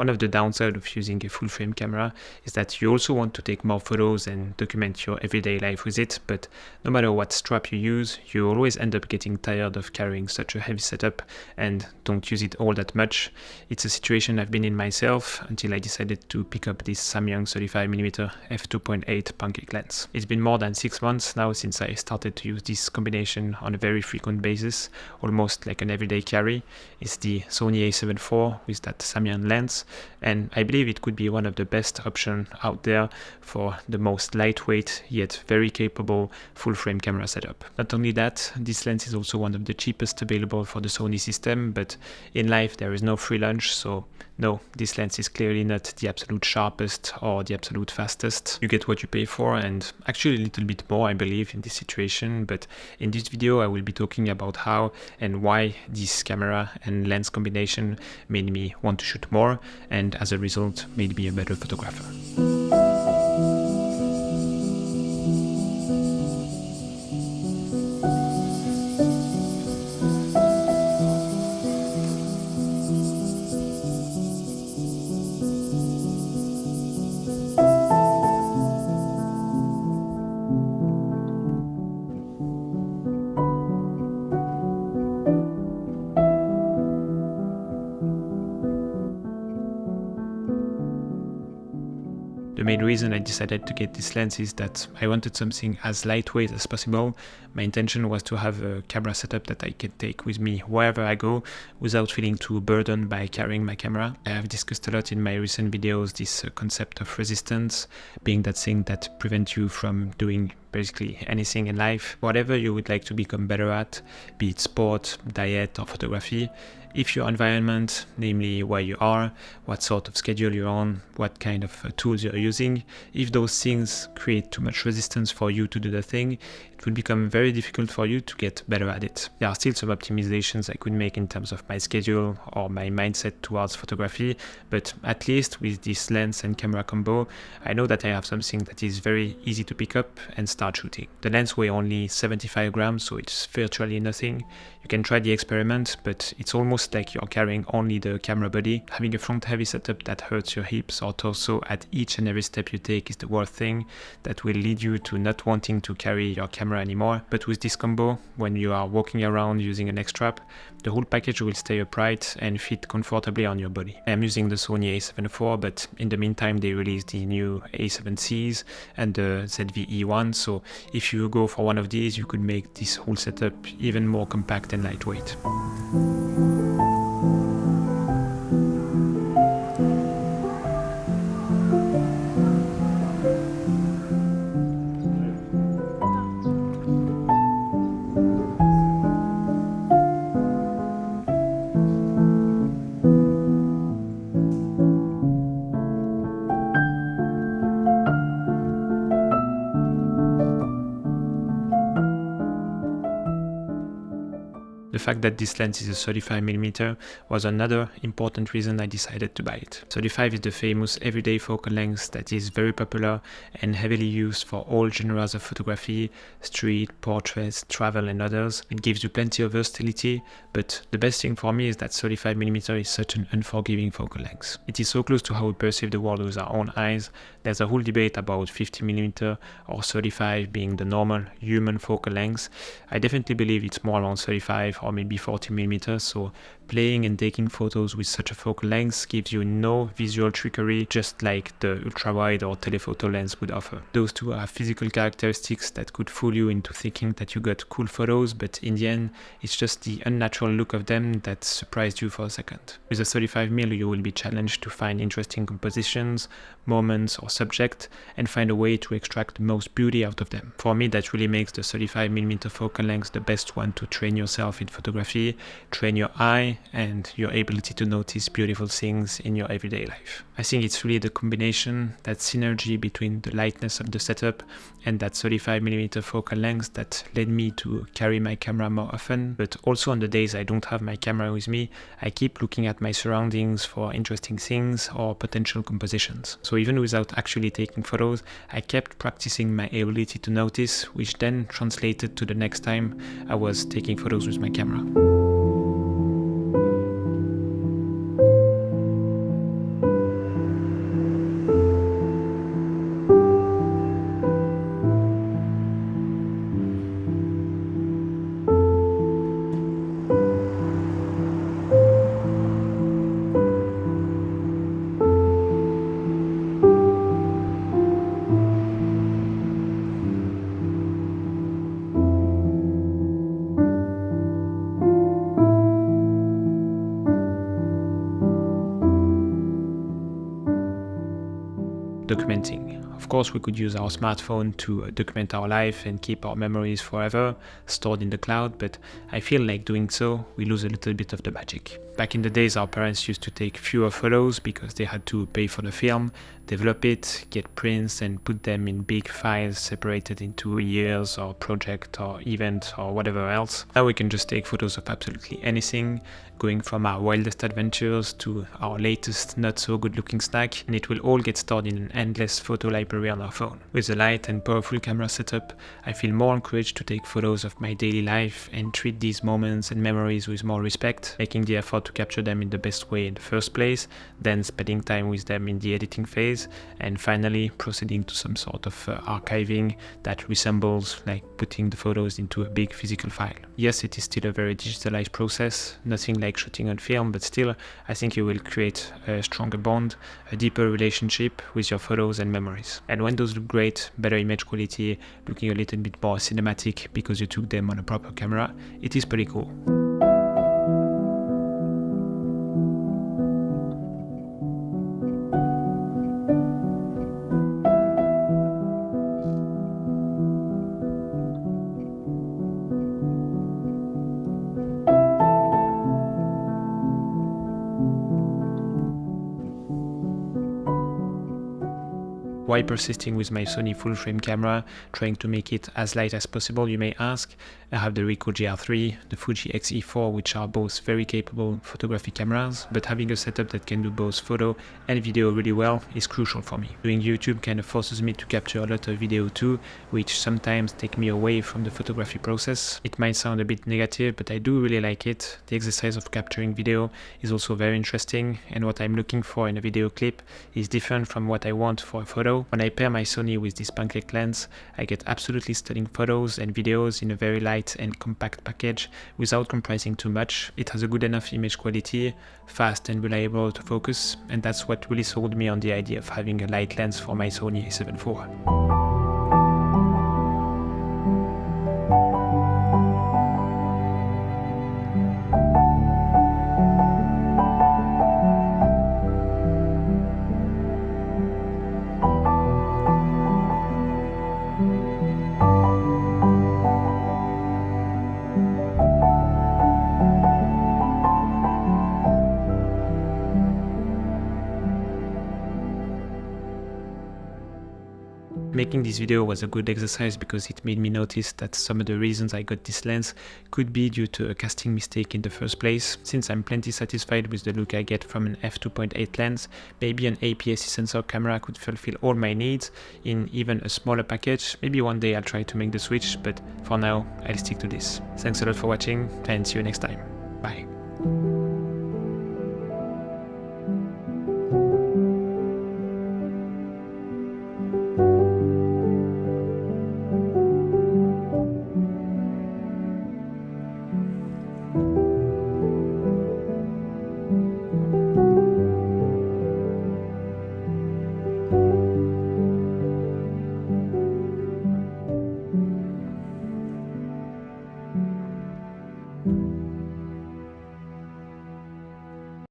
One of the downsides of using a full frame camera is that you also want to take more photos and document your everyday life with it, but no matter what strap you use, you always end up getting tired of carrying such a heavy setup and don't use it all that much. It's a situation I've been in myself until I decided to pick up this Samyang 35mm f2.8 pancake lens. It's been more than 6 months now since I started to use this combination on a very frequent basis, almost like an everyday carry. It's the Sony a7 IV with that Samyang lens, and I believe it could be one of the best options out there for the most lightweight yet very capable full frame camera setup. Not only that, this lens is also one of the cheapest available for the Sony system, but in life there is no free lunch, so no, this lens is clearly not the absolute sharpest or the absolute fastest. You get what you pay for, and actually a little bit more I believe in this situation, but in this video I will be talking about how and why this camera and lens combination made me want to shoot more, and as a result made me a better photographer. The main reason I decided to get this lens is that I wanted something as lightweight as possible. My intention was to have a camera setup that I can take with me wherever I go without feeling too burdened by carrying my camera. I have discussed a lot in my recent videos this concept of resistance, being that thing that prevents you from doing basically anything in life. Whatever you would like to become better at, be it sport, diet or photography, if your environment, namely where you are, what sort of schedule you're on, what kind of tools you're using, if those things create too much resistance for you to do the thing, it will become very difficult for you to get better at it. There are still some optimizations I could make in terms of my schedule or my mindset towards photography, but at least with this lens and camera combo, I know that I have something that is very easy to pick up and start shooting. The lens weighs only 75 grams, so it's virtually nothing. You can try the experiment, but it's almost like you're carrying only the camera body. Having a front heavy setup that hurts your hips or torso at each and every step you take is the worst thing that will lead you to not wanting to carry your camera anymore. But with this combo, when you are walking around using an X-Strap, the whole package will stay upright and fit comfortably on your body. I am using the Sony a7 IV, but in the meantime they released the new a7Cs and the ZV-E1, so if you go for one of these, you could make this whole setup even more compact and lightweight. The fact that this lens is a 35mm was another important reason I decided to buy it. 35 is the famous everyday focal length that is very popular and heavily used for all genres of photography, street, portraits, travel and others. It gives you plenty of versatility, but the best thing for me is that 35mm is such an unforgiving focal length. It is so close to how we perceive the world with our own eyes. There's a whole debate about 50mm or 35 being the normal human focal length. I definitely believe it's more around 35 or maybe 40mm, so playing and taking photos with such a focal length gives you no visual trickery, just like the ultra-wide or telephoto lens would offer. Those two are physical characteristics that could fool you into thinking that you got cool photos, but in the end it's just the unnatural look of them that surprised you for a second. With a 35mm you will be challenged to find interesting compositions, moments or subject and find a way to extract the most beauty out of them. For me, that really makes the 35mm focal length the best one to train yourself in photography, train your eye and your ability to notice beautiful things in your everyday life. I think it's really the combination, that synergy between the lightness of the setup and that 35mm focal length that led me to carry my camera more often, but also on the days I don't have my camera with me, I keep looking at my surroundings for interesting things or potential compositions. So even without actually taking photos, I kept practicing my ability to notice, which then translated to the next time I was taking photos with my camera. documenting. Of course, we could use our smartphone to document our life and keep our memories forever stored in the cloud, but I feel like doing so, we lose a little bit of the magic. Back in the days, our parents used to take fewer photos because they had to pay for the film, develop it, get prints, and put them in big files separated into years or project or event or whatever else. Now we can just take photos of absolutely anything, going from our wildest adventures to our latest not so good looking snack, and it will all get stored in an endless photo library on our phone. With a light and powerful camera setup, I feel more encouraged to take photos of my daily life and treat these moments and memories with more respect, making the effort to capture them in the best way in the first place, then spending time with them in the editing phase, and finally proceeding to some sort of archiving that resembles like putting the photos into a big physical file. Yes, it is still a very digitalized process, nothing like shooting on film, but still I think you will create a stronger bond, a deeper relationship with your photos and memories. And when those look great, better image quality, looking a little bit more cinematic because you took them on a proper camera, it is pretty cool. Why persisting with my Sony full-frame camera, trying to make it as light as possible, you may ask? I have the Ricoh GR3, the Fuji X-E4, which are both very capable photography cameras, but having a setup that can do both photo and video really well is crucial for me. Doing YouTube kind of forces me to capture a lot of video too, which sometimes take me away from the photography process. It might sound a bit negative, but I do really like it. The exercise of capturing video is also very interesting, and what I'm looking for in a video clip is different from what I want for a photo. When I pair my Sony with this Pancake lens, I get absolutely stunning photos and videos in a very light and compact package without comprising too much. It has a good enough image quality, fast and reliable to focus, and that's what really sold me on the idea of having a light lens for my Sony a7 IV. Making this video was a good exercise because it made me notice that some of the reasons I got this lens could be due to a casting mistake in the first place. Since I'm plenty satisfied with the look I get from an f2.8 lens, maybe an APS-C sensor camera could fulfill all my needs in even a smaller package. Maybe one day I'll try to make the switch, but for now I'll stick to this. Thanks a lot for watching, and see you next time. Bye. Thank you.